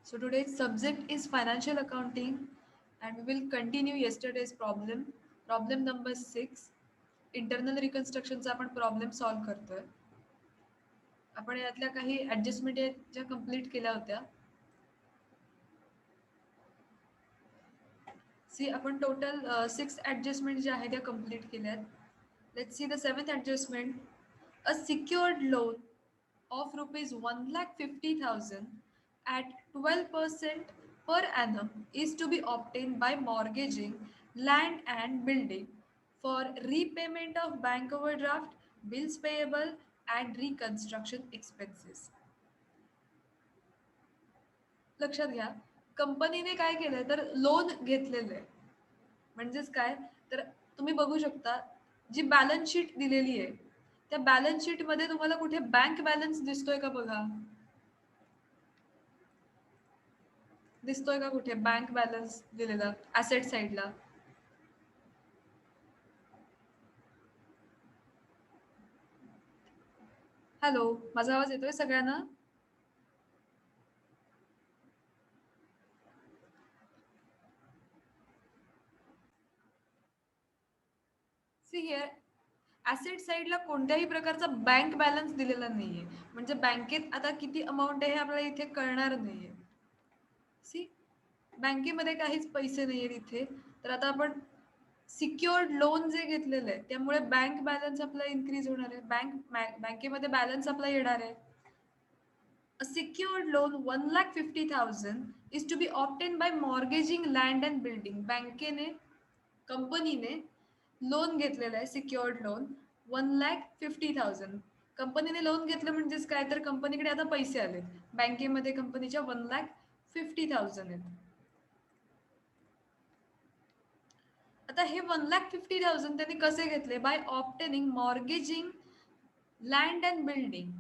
So today's subject is financial accounting and we will continue yesterday's problem. Problem number 6. Internal रिकन्स्ट्रक्शनचा आपण problem solve करतोय. आपण यातल्या काही adjustment ज्या कंप्लीट केल्या होत्या. सी आपण टोटल 6 ऍडजस्टमेंट ज्या आहेत त्या कंप्लीट केल्यात. Let's see the 7th adjustment. A secured loan of rupees 1,50,000 at 12% per annum is to be obtained by mortgaging land and building for repayment of bank overdraft, bills payable and reconstruction expenses. लक्षात घ्या, कंपनीने काय केलंय तर loan घेतलेलं आहे. म्हणजेच काय तर तुम्ही बघू शकता जी बॅलन्स शीट दिलेली आहे त्या बॅलन्स शीट मध्ये तुम्हाला कुठे बँक बॅलन्स दिसतोय का बघा. दिसतोय का कुठे बँक बॅलन्स दिलेला ऍसेट साइडला. हॅलो, माझा आवाज येतोय सगळ्यांना. सी हिअर ऍसेट साइडला कोणत्याही प्रकारचा बँक बॅलन्स दिलेला नाहीये. म्हणजे बँकेत आता किती अमाऊंट आहे हे आपल्याला इथे कळणार नाहीये. सी बँकेमध्ये काहीच पैसे नाहीयेत इथे. तर आता आपण सिक्युअर्ड लोन जे घेतलेलं आहे त्यामुळे बँक बॅलन्स आपला इन्क्रीज होणार आहे. बँकेमध्ये बॅलन्स आपला येणार आहे. A secured loan 1,50,000 is to be obtained by mortgaging land and building. बँकेने कंपनीने लोन घेतलेलं आहे सिक्युअर्ड लोन 1,50,000. कंपनीने लोन घेतलं म्हणजेच काय तर कंपनीकडे आता पैसे आले बँकेमध्ये कंपनीच्या 1,50,000 आहेत. आता हे 1,50,000 त्यांनी कसे घेतले by obtaining mortgaging land and building.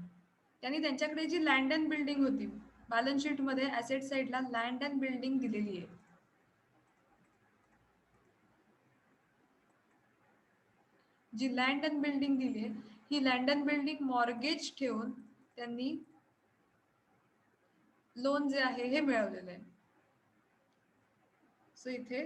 त्यांनी त्यांच्याकडे जी लँड अँड बिल्डिंग होती बॅलन्स शीट मध्ये ऍसेट साइडला लँड अँड बिल्डिंग दिलेली आहे. जी लँड अँड बिल्डिंग दिली आहे ही लँड अँड बिल्डिंग मॉर्गेज ठेवून त्यांनी लोन जे आहे हे मिळवलेलं आहे. सो इथे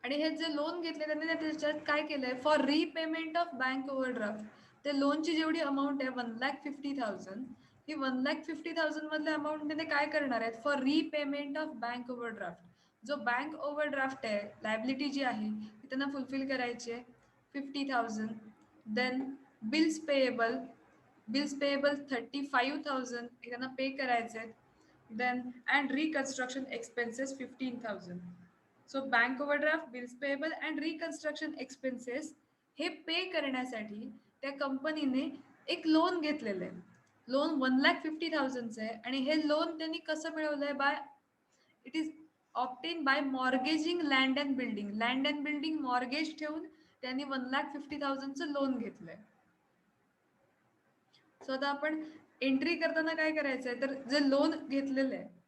आणि हे जे लोन घेतले त्यांनी त्याच्यात काय केलंय for repayment of bank overdraft. ते लोनची जेवढी अमाऊंट आहे 1,50,000 ही 1,50,000 मधल्या अमाऊंट त्याने काय करणार आहेत for repayment of bank overdraft. जो बँक ओव्हरड्राफ्ट आहे लायबिलिटी जी आहे ती त्यांना फुलफिल करायची आहे 50,000. देन बिल्स पेएबल 35,000 हे त्यांना पे करायचे आहेत. Then and reconstruction expenses 15,000. So bank overdraft, bills payable and reconstruction expenses हे पे करण्यासाठी त्या कंपनीने एक लोन घेतलेलं आहे. लोन 1,50,000 आहे आणि हे लोन त्यांनी कसं मिळवलंय by it is obtain by mortgaging land and building. Land and building mortgage ठेवून त्यांनी 1,50,000चं लोन घेतलंय. सो आता आपण एंट्री करताना काय करायचंय तर जे लोन घेतलेलं आहे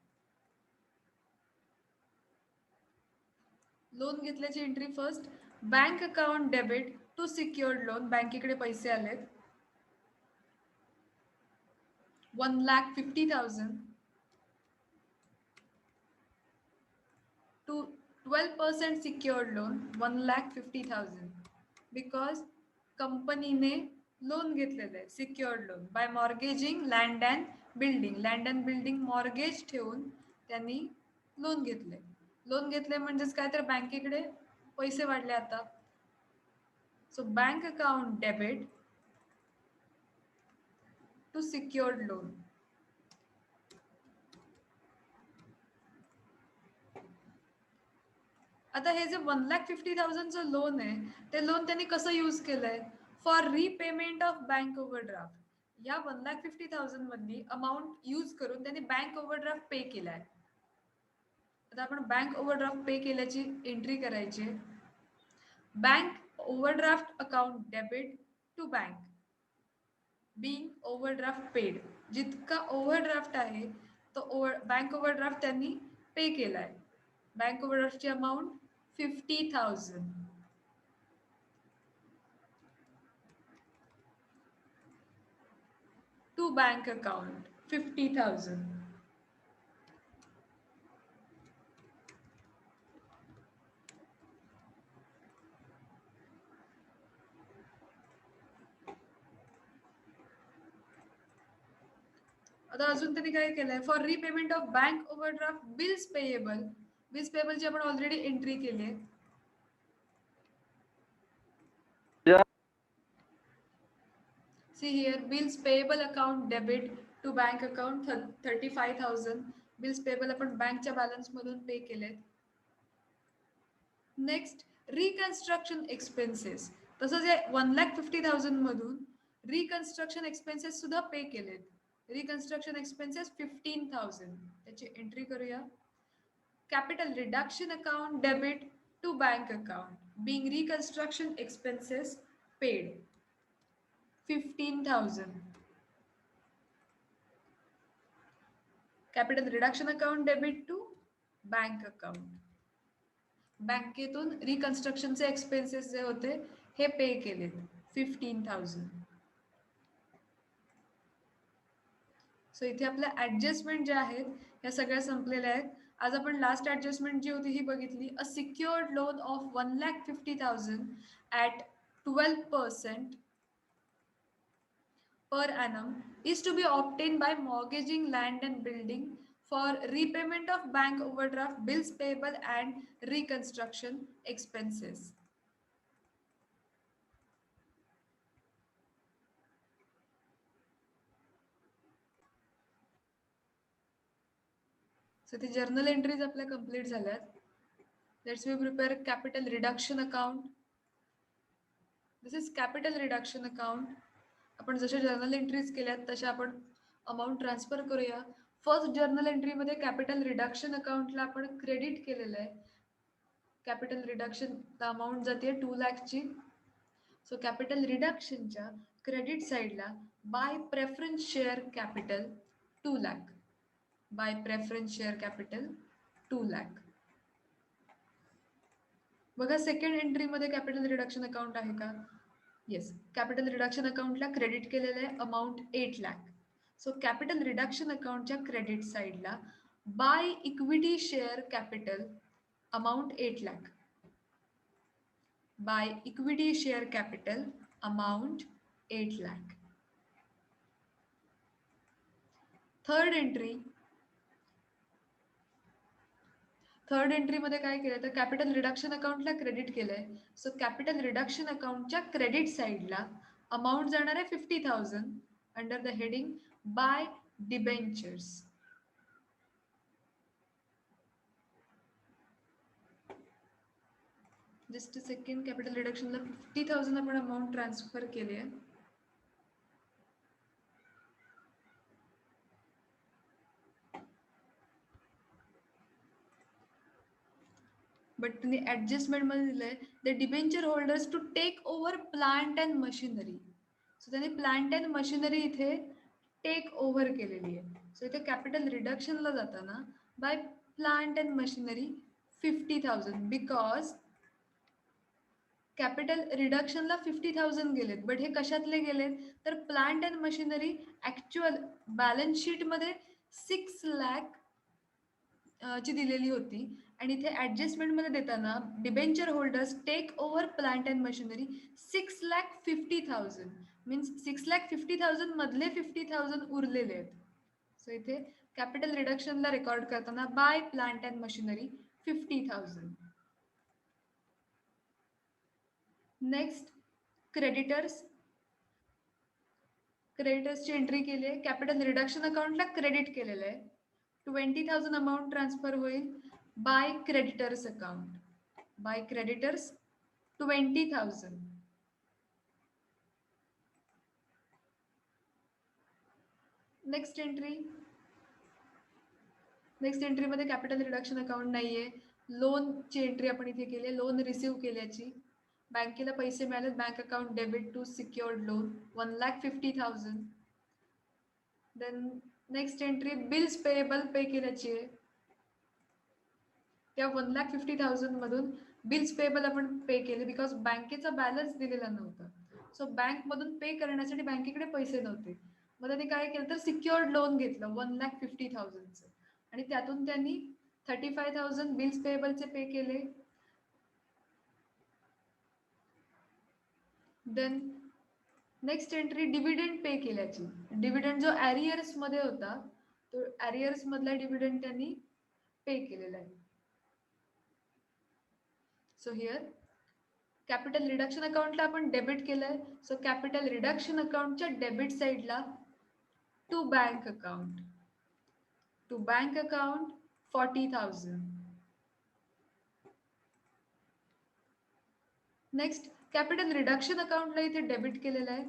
लोन घेतल्याची entry first bank account debit to secured loan. बँकेकडे पैसे आलेत 1,50,000 to 12% secured loan 1,50,000 बिकॉज कंपनीने लोन घेतलेलं आहे secured loan by mortgaging land and building. Land and building mortgage ठेवून त्यांनी लोन घेतले. लोन घेतले म्हणजेच काय तर बँकेकडे पैसे वाढले आता. So bank account debit to secured loan. आता हे जे 1,50,000चं लोन आहे ते लोन त्यांनी कसं यूज केलंय for repayment of bank overdraft. या 1,50,000 मधली अमाऊंट यूज करून त्यांनी बँक ओव्हरड्राफ्ट पे केलाय. आता आपण बँक ओव्हरड्राफ्ट पे केल्याची एंट्री करायची. Bank overdraft account debit to bank being overdraft paid. जितका ओव्हरड्राफ्ट आहे तो बँक ओव्हरड्राफ्ट त्यांनी पे केलाय. बँक ओव्हरड्राफ्टची अमाऊंट 50,000 टू बँक अकाउंट 50,000. आता अजून त्यांनी काय केलंय, for repayment of bank overdraft bills payable. Bills पेएबलची आपण ऑलरेडी एंट्री केली आहे. See here, bills payable account debit to bank account 35,000. Bills payable आपण बँकच्या बॅलन्स मधून पे केलेत. Next reconstruction expenses. तसंच हे 1,50,000 मधून रिकन्स्ट्रक्शन एक्सपेन्सेस सुद्धा पे केलेत. Reconstruction expenses 15,000. त्याची एंट्री करूया. Capital reduction account debit to bank account being reconstruction expenses paid 15,000. Capital reduction account debit to bank account. बँकेतून रिकन्स्ट्रक्शनचे एक्सपेन्सेस जे होते हे पे केलेत 15,000. सो इथे आपल्या ऍडजस्टमेंट ज्या आहेत ह्या सगळ्या संपलेल्या आहेत. आज आपण लास्ट ऍडजस्टमेंट जी होती ही बघितली. A secured loan of 1,50,000 at 12% per annum is to be obtained by mortgaging land and building for repayment of bank overdraft, bills payable and reconstruction expenses. So the journal entries आपल्या complete झाल्यात. Let's we prepare capital reduction account. This is capital reduction account. आपण जसे journal entries केल्यात तसे आपण amount transfer करूया. First journal entry मध्ये capital reduction अकाउंटला आपण क्रेडिट केलेलं आहे. कॅपिटल रिडक्शन अमाऊंट जाते 2 लाखची. सो कॅपिटल रिडक्शनच्या क्रेडिट साईडला by preference share capital 2 lakh. By preference share capital 2 lakh. बघा सेकंड एंट्रीमध्ये कॅपिटल रिडक्शन अकाउंट आहे का? येस. कॅपिटल रिडक्शन अकाउंटला क्रेडिट केलेलं आहे amount 8 lakh. So capital reduction अकाउंटच्या क्रेडिट साईडला by equity share capital amount 8 lakh. By equity share capital amount 8 lakh. Third एंट्रीमध्ये काय केलं तर कॅपिटल रिडक्शन अकाउंटला क्रेडिट केलंय. सो कॅपिटल रिडक्शन अकाउंटच्या क्रेडिट साईडला अमाऊंट जाणार आहे 50,000 under the heading by debentures. Just second, capital रिडक्शनला 50,000 आपण अमाऊंट ट्रान्सफर केली आहे. बट त्यांनी ऍडजस्टमेंट मध्ये दिलंय the debenture holders to take over plant and machinery. So त्यांनी प्लांट अँड मशिनरी इथे टेक ओव्हर केलेली आहे. सो इथे कॅपिटल रिडक्शनला जाताना by plant and machinery 50,000 because capital रिडक्शनला 50,000 गेलेत. बट हे कशातले गेलेत तर plant and machinery actual balance sheet मध्ये 6 लाख ची दिलेली होती आणि इथे ऍडजस्टमेंट मध्ये देताना debenture holders take over plant and machinery 6,50,000 means 6,50,000 मधले 50,000 उरलेले आहेत. सो इथे कॅपिटल रिडक्शनला रेकॉर्ड करताना by plant and machinery 50,000. Next क्रेडिटर्सची एंट्री केली आहे. कॅपिटल रिडक्शन अकाउंटला क्रेडिट केलेलं आहे. 20,000 अमाऊंट ट्रान्सफर होईल by creditors account. By creditors 20,000. Next एंट्रीमध्ये कॅपिटल रिडक्शन अकाउंट नाहीये. लोनची एंट्री आपण इथे केली आहे. लोन रिसीव्ह केल्याची. बँकेला पैसे मिळाले. Bank account debit to secured loan 1,50,000. Then next entry bills payable pay केल्याची आहे. त्या 1,50,000 मधून बिल्स पेएबल आपण पे केले बिकॉज बँकेचा बॅलन्स दिलेला नव्हता. सो बँक मधून पे करण्यासाठी बँकेकडे पैसे नव्हते. मग त्यांनी काय केलं तर सिक्युअर्ड लोन घेतलं 1,50,000चं आणि त्यातून त्यांनी 35,000 बिल्स पेएबलचे पे केले. देन नेक्स्ट एंट्री डिव्हिडंड पे केल्याची. डिव्हिडंड जो ॲरियर्स मध्ये होता तो ॲरियर्स मधला डिव्हिडंड त्यांनी पे केलेला आहे. सो हिअर कॅपिटल रिडक्शन अकाउंटला आपण डेबिट केलंय. सो कॅपिटल रिडक्शन अकाउंटच्या डेबिट साईडला to bank account 40,000. Next capital reduction अकाउंटला इथे डेबिट केलेलं आहे.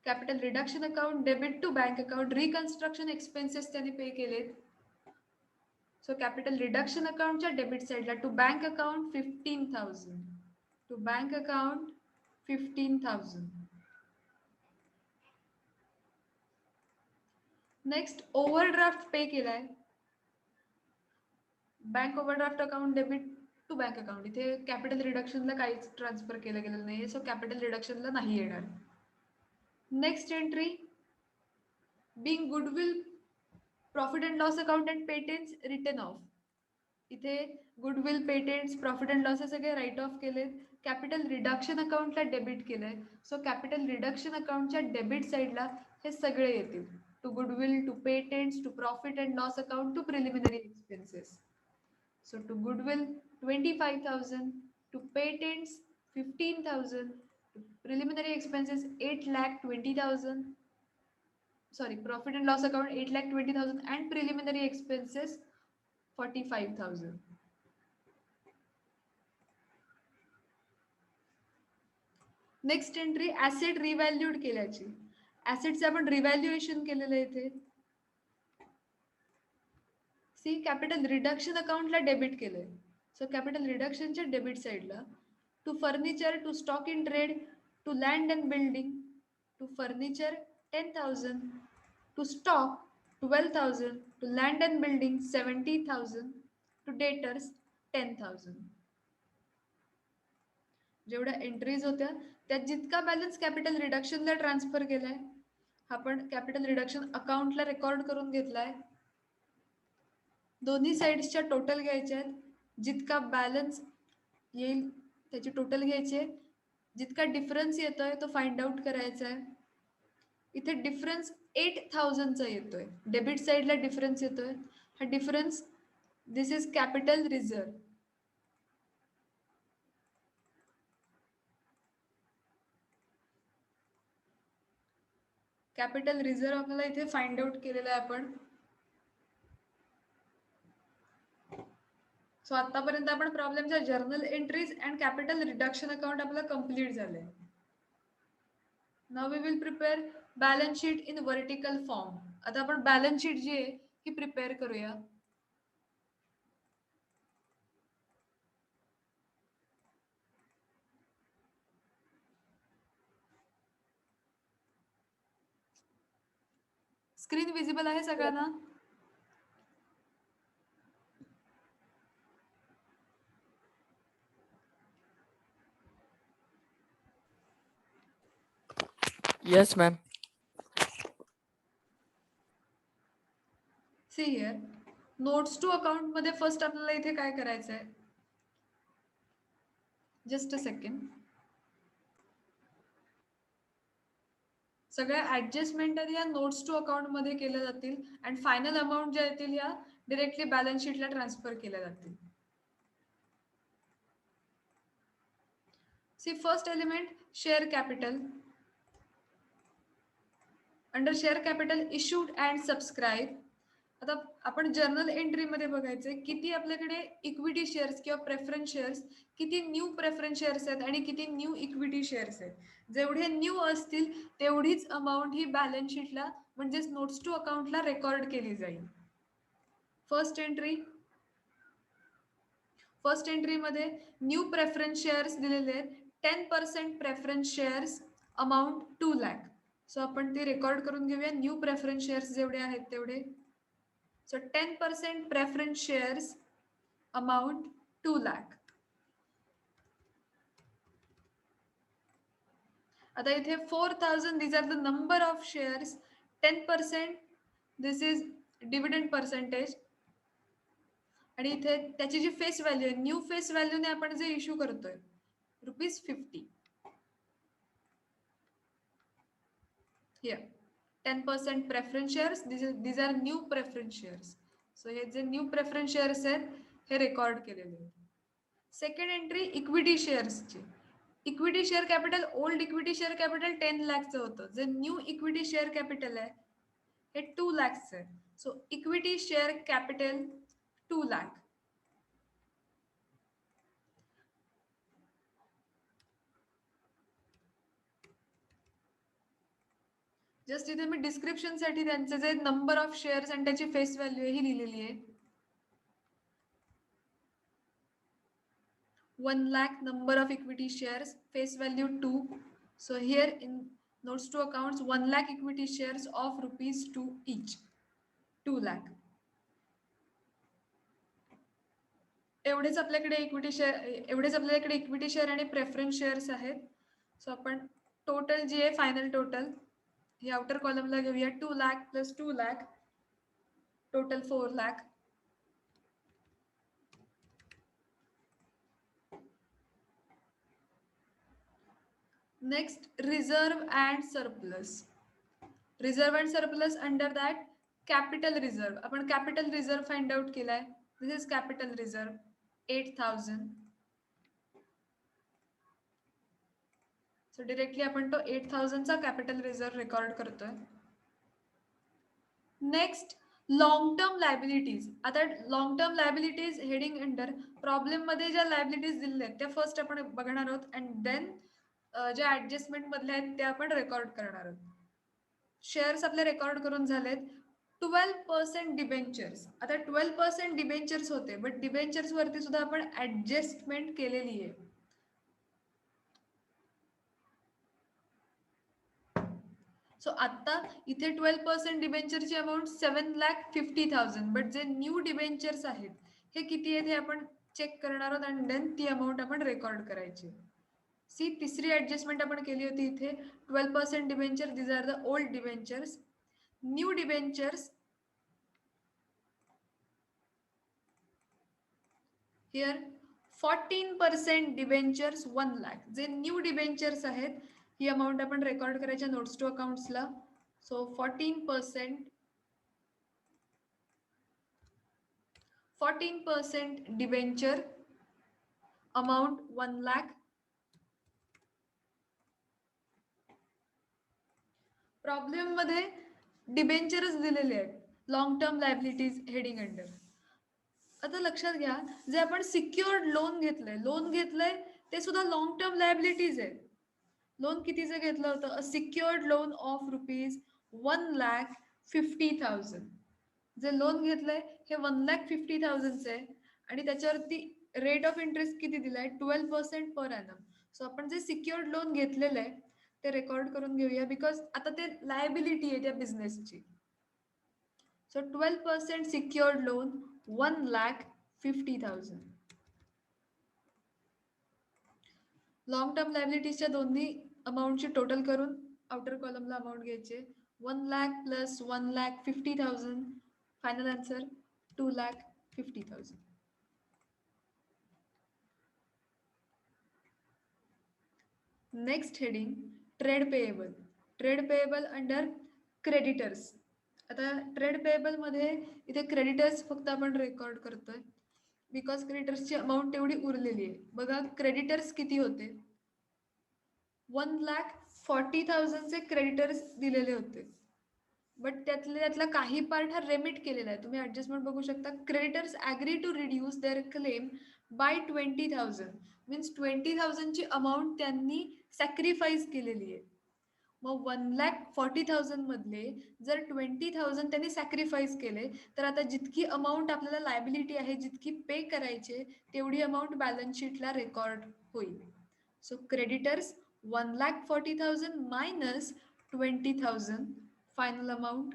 Capital reduction account debit to bank account. Reconstruction expenses त्यांनी पे केलेत. सो कॅपिटल रिडक्शन अकाउंटच्या डेबिट साईडला to bank account 15,000. To bank account 15,000. Next overdraft pay केलाय. Bank overdraft account debit to bank account. इथे capital रिडक्शनला काहीच transfer केलं गेलेलं नाहीये. सो कॅपिटल रिडक्शनला नाही येणार. Next entry being goodwill profit and loss account and patents written off. इथे goodwill patents profit and loss सगळे राईट ऑफ केलेत. कॅपिटल रिडक्शन अकाउंटला डेबिट केलंय. सो कॅपिटल रिडक्शन अकाउंटच्या डेबिट साईडला हे सगळे येतील. To goodwill, to patents, to profit and loss account, to preliminary expenses. So to goodwill 25,000, to patents 15,000, to preliminary expenses 8,20,000. Sorry, profit and loss account 8,20,000 and preliminary expenses 45,000. Next entry asset revalued केल्याची. ऍसेटचे आपण revaluation केलेलं आहे इथे. See capital reduction अकाउंटला debit केलंय. So capital रिडक्शनच्या debit साईडला to furniture, to stock in trade, to land and building, to furniture 10,000, to stock 12,000, to land and building 70,000, to debtors 10,000. जेवढ्या एंट्रीज होत्या त्यात जितका बॅलन्स कॅपिटल रिडक्शनला ट्रान्सफर केलाय हा पण कॅपिटल रिडक्शन अकाउंटला रेकॉर्ड करून घेतलाय. दोन्ही साइड्सच्या टोटल घ्यायच्या आहेत. जितका बॅलन्स येईल त्याची टोटल घ्यायची आहे. जितका डिफरन्स येतोय तो फाइंड आउट करायचा आहे. इथे डिफरन्स 8,000चा येतोय. डेबिट साइडला डिफरन्स येतोय. हा difference this is capital reserve. Capital reserve आपल्याला इथे फाइंड आउट केलेला आहे आपण. सो आतापर्यंत आपण प्रॉब्लेमच्या journal entries and capital reduction account आपलं कंप्लीट झालंय. Now we will prepare balance sheet in vertical form. आता आपण बॅलन्स शीट जी आहे ही प्रिपेअर करूया. स्क्रीन विजिबल आहे सगळ्यांना? Yes, ma'am. See here notes to account मध्ये फर्स्ट आपल्याला इथे काय करायचं आहे. Just a second. सगळ्या ऍडजस्टमेंट या नोट्स टू अकाउंट मध्ये केल्या जातील अँड फायनल अमाऊंट ज्या येतील या डिरेक्टली बॅलन्स शीटला ट्रान्सफर केल्या जातील. See first element share capital. Under share capital issued and subscribe. आता आपण जर्नल एंट्रीमध्ये बघायचंय किती आपल्याकडे इक्विटी शेअर्स किंवा प्रेफरन्स शेअर्स, किती न्यू प्रेफरन्स शेअर्स आहेत आणि किती न्यू इक्विटी शेअर्स आहेत. जेवढे न्यू असतील तेवढीच अमाऊंट ही बॅलन्स शीटला म्हणजेच नोट्स टू अकाउंटला रेकॉर्ड केली जाईल. फर्स्ट एंट्रीमध्ये न्यू प्रेफरन्स शेअर्स दिलेले आहेत. 10% preference shares amount 2 lakh. So आपण ते रेकॉर्ड करून घेऊया. न्यू प्रेफरन्स शेअर्स जेवढे आहेत तेवढे. So 10% preference shares amount 2 lakh. आता इथे 4,000 these are the number of shares. 10% this is dividend percentage. आणि इथे त्याची जी फेस व्हॅल्यू आहे न्यू फेस व्हॅल्यूने आपण जे इश्यू करतोय ₹50. here 10% preference shares. These are new preference shares. So हे जे न्यू प्रेफरन्स शेअर्स आहेत हे रेकॉर्ड केलेले आहेत. सेकंड एंट्री इक्विटी शेअर्सची. Equity share capital old equity share capital 10 लाखचं होतं. जे न्यू इक्विटी शेअर कॅपिटल आहे हे 2 लाखचं आहे. So equity share capital 2 lakh. Just इथे मी डिस्क्रिप्शन साठी त्यांचे जे नंबर ऑफ शेअर्स आणि त्याची फेस व्हॅल्यू ही लिहिलेली आहे. 1 lakh number of equity shares, face value 2. So here in notes to accounts 1 lakh equity shares of rupees 2 each. 2 lakh. एवढेच आपल्याकडे इक्विटी शेअर आणि प्रेफरन्स शेअर्स आहेत. सो आपण टोटल जी आहे फायनल टोटल हे आउटर कॉलमला घेऊया. 2 lakh plus 2 lakh total 4 lakh. Next, reserve and surplus. Reserve and surplus under that capital reserve. आपण capital reserve find out केलाय. This is capital reserve 8,000. So directly आपण तो 8,000 चा capital reserve record करतोय. Next, long term liabilities. आता long term liabilities heading under problem मध्ये ज्या liabilities दिलेल्या आहेत त्या first आपण बघणार आहोत and then ज्या ऍडजस्टमेंट मधल्या आहेत त्या आपण रेकॉर्ड करणार आहोत. शेअर्स आपले रेकॉर्ड करून झालेत. 12% डिबेंचर्स. आता 12% डिबेंचर्स होते बट डिबेंचर्स वरती सुद्धा आपण ऍडजस्टमेंट केलेली आहे. सो आता इथे 12% डिबेंचरची अमाऊंट 7,50,000 बट जे न्यू डिबेंचर्स आहेत हे किती आहेत हे आपण चेक करणार आहोत आणि देन ती अमाऊंट आपण रेकॉर्ड करायची. सी तिसरी ऍडजस्टमेंट आपण केली होती इथे 12% debenture. These are the old debentures. New debentures here 14% debentures 1 lakh. जे न्यू डिबेंचर्स आहेत ही अमाऊंट आपण रेकॉर्ड करायच्या नोट्स टू अकाउंट्सला. So 14% debenture amount 1 lakh. Problem मध्ये डिबेंचरच दिलेले आहेत long term liabilities heading under. आता लक्षात घ्या जे आपण सिक्युअर्ड लोन घेतलंय ते सुद्धा लॉंग टर्म लायबिलिटीज आहेत. लोन कितीचं घेतलं होतं? अ सिक्युअर्ड लोन ऑफ रुपीज 1,50,000. जे लोन घेतलंय हे 1,50,000 आहे आणि त्याच्यावरती रेट ऑफ इंटरेस्ट किती दिलाय? 12% पर ॲनम. सो आपण जे सिक्युअर्ड लोन घेतलेलं आहे ते रेकॉर्ड करून घेऊया बिकॉज आता ते लायबिलिटी आहे त्या बिझनेसची. So 12% secured loan 1,50,000. Long term लायबिलिटीजच्या दोन्ही अमाऊंटची टोटल करून आउटर कॉलमला अमाऊंट घ्यायचे. 1 lakh plus 1,50,000. Final answer 2,50,000. Next heading trade payable. Trade payable under creditors. आता ट्रेड पेएबल मध्ये इथे क्रेडिटर्स फक्त आपण रेकॉर्ड करतोय बिकॉज क्रेडिटर्सची अमाऊंट तेवढी उरलेली आहे. बघा क्रेडिटर्स किती होते? 1,40,000 चे क्रेडिटर्स दिलेले होते बट त्यातला काही पार्ट हा रेमिट केलेला आहे. तुम्ही ऍडजस्टमेंट बघू शकता. Creditors agree to reduce their claim by 20,000. Means 20,000 ची अमाऊंट त्यांनी सॅक्रिफाईस केलेली आहे. मग 1,40,000 मधले जर 20,000 त्यांनी सॅक्रिफाईस केले तर आता जितकी अमाऊंट आपल्याला लायबिलिटी आहे जितकी पे करायचे तेवढी अमाऊंट बॅलन्स शीटला रेकॉर्ड होईल. So creditors 1,40,000 minus 20,000. Final amount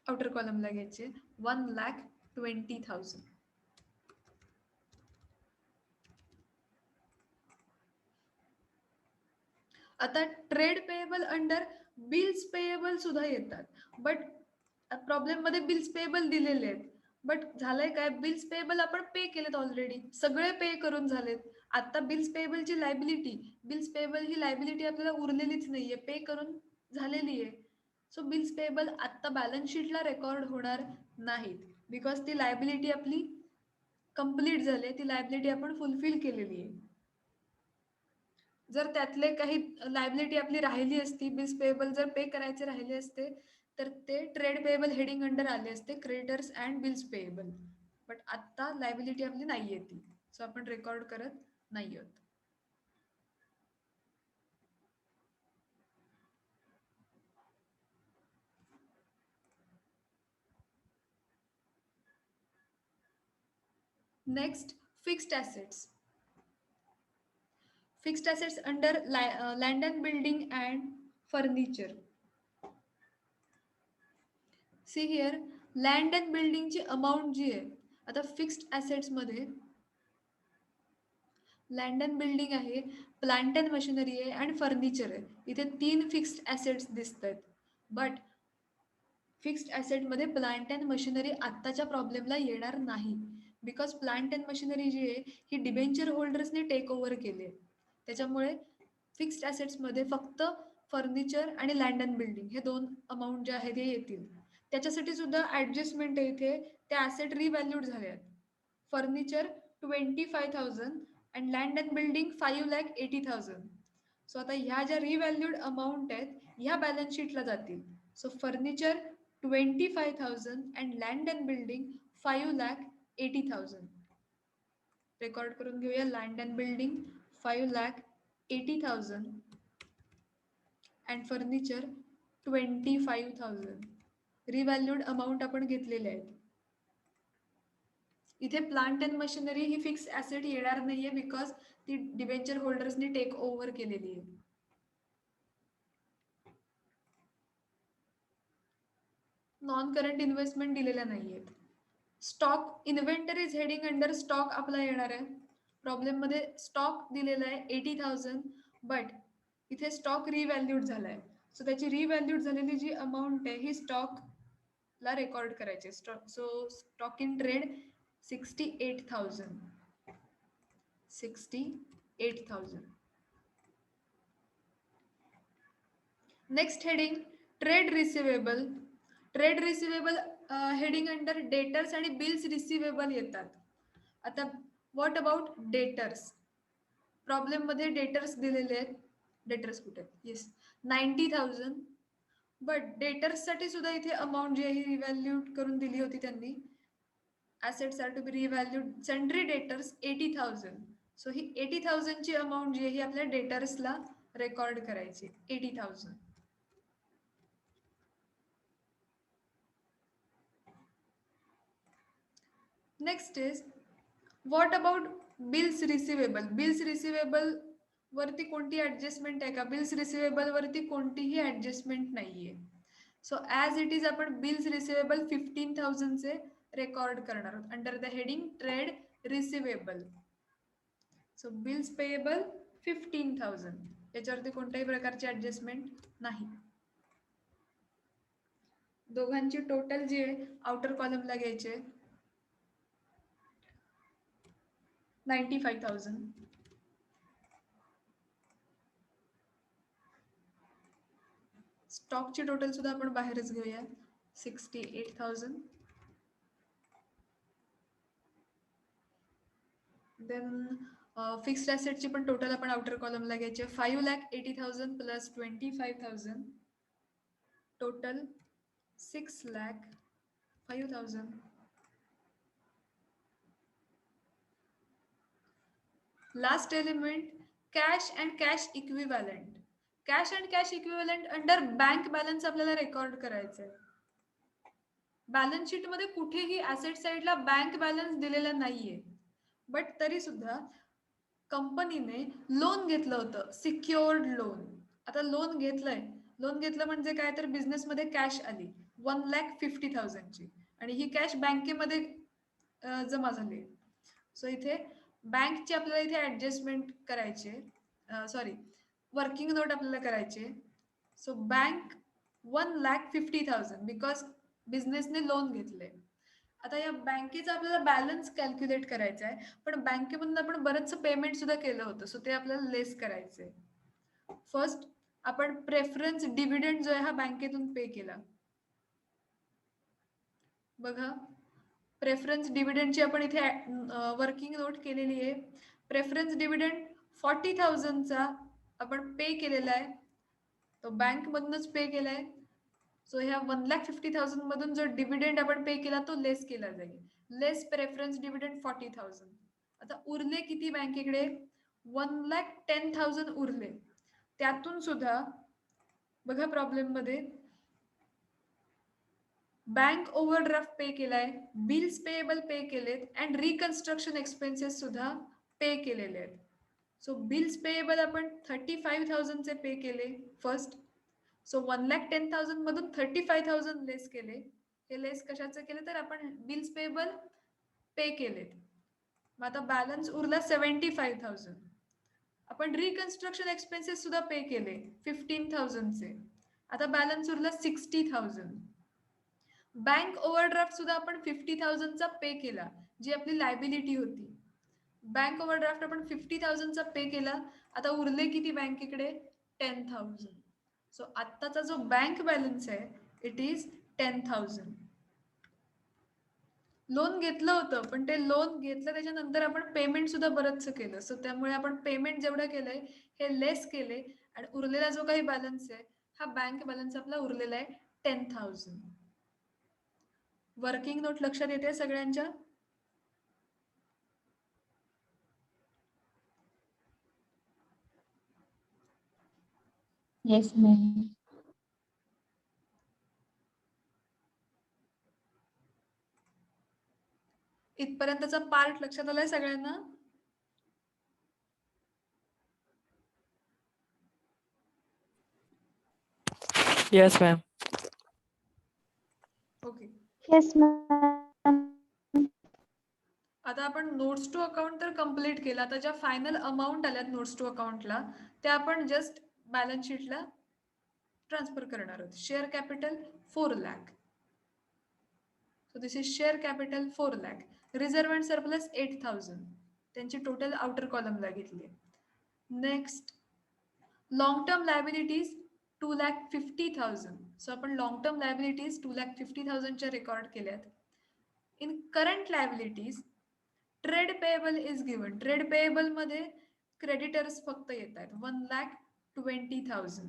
outer column घ्यायचे 1,20,000. आता trade payable under bills payable सुद्धा येतात बट प्रॉब्लेम मध्ये बिल्स पेएबल दिलेले आहेत बट झालंय काय? बिल्स पेएबल आपण पे केलेत ऑलरेडी. सगळे पे करून झालेत. आता बिल्स पेएबलची लायबिलिटी ही लायबिलिटी आपल्याला उरलेलीच नाहीये. पे करून झालेली आहे. सो बिल्स पेएबल आत्ता बॅलन्स शीटला रेकॉर्ड होणार नाहीत बिकॉज ती लायबिलिटी आपली कंप्लीट झाली आहे, ती लायबिलिटी आपण फुलफिल केलेली आहे. जर त्यातले काही लायबिलिटी आपली राहिली असती, बिल्स पेएबल जर पे करायचे राहिले असते, तर ते ट्रेड पेएबल हेडिंग अंडर आले असते, creditors and bills payable. But आत्ता लायबिलिटी आपली नाहीये ती, सो आपण रेकॉर्ड करत नाही आहोत. Next, fixed assets. Fixed assets under land and building and furniture. See here, land and building ची अमाऊंट जी आहे, आता फिक्स्ड assets मध्ये लँड अँड बिल्डिंग आहे, प्लांट अँड मशिनरी आहे आणि फर्निचर आहे. इथे 3 फिक्स्ड ॲसेट्स दिसत आहेत. बट फिक्स्ड ॲसेटमध्ये प्लांट अँड मशिनरी आत्ताच्या प्रॉब्लेमला येणार नाही. बिकॉज प्लांट अँड मशिनरी जी आहे ही डिबेंचर होल्डर्सने टेक ओव्हर केली आहे. त्याच्यामुळे फिक्स्ड ॲसेट्समध्ये फक्त फर्निचर आणि लँड अँड बिल्डिंग हे 2 अमाऊंट जे आहेत हे येतील. त्याच्यासाठी सुद्धा ॲडजस्टमेंट आहे इथे. ते ॲसेट रिव्हॅल्यूड झाले आहेत. Furniture 25,000 and land and building 5,80,000. So आता ह्या ज्या रिव्हॅल्यूड अमाऊंट आहेत ह्या बॅलन्स शीटला जातील. So furniture 25,000 and land and building 5,80,000. Record करून घेऊया. Land and building 5,80,000 and furniture 25,000. Revalued amount आपण घेतलेले आहेत. इथे प्लांट अँड मशिनरी ही फिक्स ॲसेट येणार नाहीये बिकॉज ती डिबेंचर होल्डर्सनी टेक ओव्हर केलेली आहे. नॉन करंट इन्व्हेस्टमेंट दिलेल्या नाहीयेत. Stock inventories heading under stock आपला येणार आहे. प्रॉब्लेममध्ये स्टॉक दिलेला आहे 80,000 बट इथे स्टॉक रिव्हॅल्यूड झाला आहे. सो त्याची रिव्हॅल्यूड झालेली जी अमाऊंट आहे ही स्टॉकला रेकॉर्ड करायची. So stock in trade 68,000. 68,000. Next heading trade receivable. Trade receivable heading under debtors आणि बिल्स रिसिवेबल येतात. आता व्हॉट अबाउट डेटर्स? प्रॉब्लेममध्ये डेटर्स दिलेले आहेत. डेटर्स कुठे आहेत? येस, 90,000. बट डेटर्ससाठी सुद्धा इथे अमाऊंट जी आहे ही रिव्हॅल्यूड करून दिली होती त्यांनी. assets are to be revalued. Sundry debtors 80,000. So ही 80,000 ची अमाऊंट जी आहे ही आपल्या डेटर्सला रेकॉर्ड करायची. 80,000. Next is what about bills receivable? Bills receivable वरती कोणती ॲडजस्टमेंट आहे का? बिल्स रिसिवेबल वरती कोणतीही ॲडजस्टमेंट नाहीये. सो ॲज इट इज आपण बिल्स रिसिवेबल 15,000 चे रेकॉर्ड करणार आहोत under the heading trade receivable. So bills payable 15,000. याच्यावरती कोणत्याही प्रकारची ॲडजस्टमेंट नाही. दोघांची टोटल जी आहे आउटर कॉलमला घ्यायचे 95,000. स्टॉकची टोटल सुद्धा आपण बाहेरच घेऊया 68,000. देन फिक्स्ड ॲसेटची पण टोटल आपण आउटर कॉलमला घ्यायचे 5,80,000 plus 25,000. Total 6,05,000. Last element cash and cash equivalent. Cash and cash equivalent under bank balance आपल्याला रेकॉर्ड करायचं आहे. बॅलन्स शीटमध्ये कुठेही ॲसेट साईडला बँक बॅलन्स दिलेला नाहीये. बट तरी सुद्धा कंपनीने लोन घेतलं होतं, सिक्युअर्ड लोन. आता लोन घेतलंय, लोन घेतलं म्हणजे काय तर बिझनेसमध्ये कॅश आली 1,50,000 ची आणि ही कॅश बँकेमध्ये जमा झाली. सो इथे बँकची आपल्याला इथे ॲडजस्टमेंट करायचे, सॉरी वर्किंग नोट आपल्याला करायचे. सो बँक 1,50,000 बिकॉज बिझनेसने लोन घेतले. आता या बँकेचा आपल्याला बॅलन्स कॅल्क्युलेट करायचा आहे, पण बँकेमधून आपण बरंचसं पेमेंट सुद्धा केलं होतं. सो ते आपल्याला लेस करायचं आहे. फर्स्ट आपण प्रेफरन्स डिव्हिडंड जो आहे हा बँकेतून पे केला. बघा, प्रेफरन्स डिव्हिडंडची आपण इथे वर्किंग नोट केलेली आहे. प्रेफरन्स डिव्हिडंड 40,000चा आपण पे केलेला आहे, तो बँकमधूनच पे केलाय. सो ह्या 1,50,000 मधून जो डिव्हिडंड आपण पे केला तो लेस केला जाईल. लेस प्रेफरन्स डिव्हिडंड 40,000. आता उरले किती बँकेकडे? 1,10,000 उरले. त्यातून सुद्धा बघा प्रॉब्लेम मध्ये बँक ओव्हरड्राफ्ट पे केलाय, बिल्स पेएबल पे केलेत अँड रिकन्स्ट्रक्शन एक्सपेन्सेस सुद्धा पे केलेले आहेत. सो बिल्स पेएबल आपण 35,000 चे पे केले फर्स्ट. सो 1,10,000 मधून 35,000 लेस केले. हे लेस कशाचे केले तर आपण बिल्स पेएबल पे केलेत. मग आता बॅलन्स उरला 75,000. आपण रिकन्स्ट्रक्शन एक्सपेन्सेस सुद्धा पे केले 15,000 चे. आता बॅलन्स उरला 60,000. बँक ओव्हरड्राफ्ट सुद्धा आपण 50,000 चा पे केला, जी आपली लायबिलिटी होती. बँक ओव्हरड्राफ्ट आपण 50,000 चा पे केला. आता उरले किती बँकेकडे? 10,000. सो आत्ताचा जो बँक बॅलन्स आहे इट इज 10,000. लोन घेतलं होतं, पण ते लोन घेतलं त्याच्यानंतर आपण पेमेंट सुद्धा बरंचसं केलं. सो त्यामुळे आपण पेमेंट जेवढं केलंय हे लेस केले आणि उरलेला जो काही बॅलन्स आहे हा बँक बॅलन्स आपला उरलेला आहे 10,000. वर्किंग नोट लक्षात येते सगळ्यांच्या? Yes, ma'am. इथपर्यंतचा पार्ट लक्षात आलाय सगळ्यांना? Yes, ma'am. Okay. Yes, ma'am. आता आपण नोट्स टू अकाउंट तर कम्प्लीट केला. आता ज्या फायनल अमाऊंट आल्यात नोट्स टू अकाउंटला त्या आपण जस्ट बॅलन्स शीटला ट्रान्सफर करणार आहोत. Share capital 4 lakh. So this is share capital 4 lakh. Reserve and surplus 8,000. त्यांची टोटल आउटर कॉलमला घेतली. Next long term liabilities 2,50,000. So आपण लॉंग टर्म लायबिलिटीज 2,50,000 च्या रेकॉर्ड केल्यात. In current liabilities trade payable is given. Trade payable मध्ये creditors फक्त येत आहेत 1,20,000.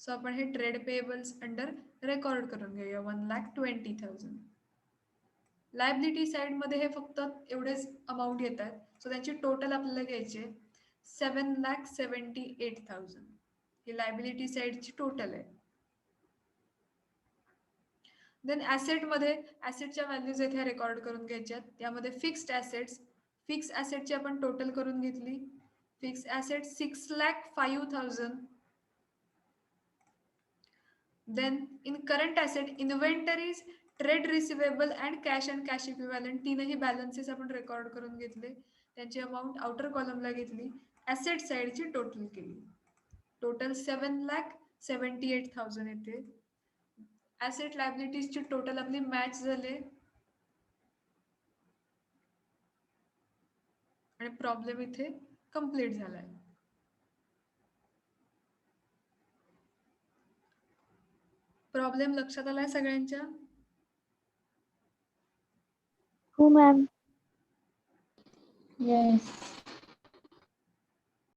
सो आपण हे ट्रेड पेएबल्स अंडर रेकॉर्ड करून घेऊया 1,20,000. लायबिलिटी साइड मध्ये हे फक्त एवढेच अमाऊंट येत आहेत. सो त्यांची टोटल आपल्याला घ्यायची 7,78,000. ही लायबिलिटी साइडची टोटल आहे. देन ऍसेट मध्ये ऍसेटच्या व्हॅल्यूज येथे रेकॉर्ड करून घ्यायच्यात. त्यामध्ये फिक्स्ड ऍसेट्स, फिक्स ऍसेटची आपण टोटल करून घेतली. Fix asset 6,05,000. Then in current asset inventories, trade receivable and cash equivalent तीनही बॅलन्सेस आपण रेकॉर्ड करून घेतले. त्यांची अमाऊंट आउटर कॉलमला घेतली. ऍसेट साइडची टोटल केली. टोटल 7,78,000 येते. ऍसेट लायबिलिटीजची टोटल आपली मॅच झाले आणि प्रॉब्लेम इथे कंप्लीट झालाय. प्रॉब्लेम लक्षात आलाय सगळ्यांच्या? Who, ma'am? Yes.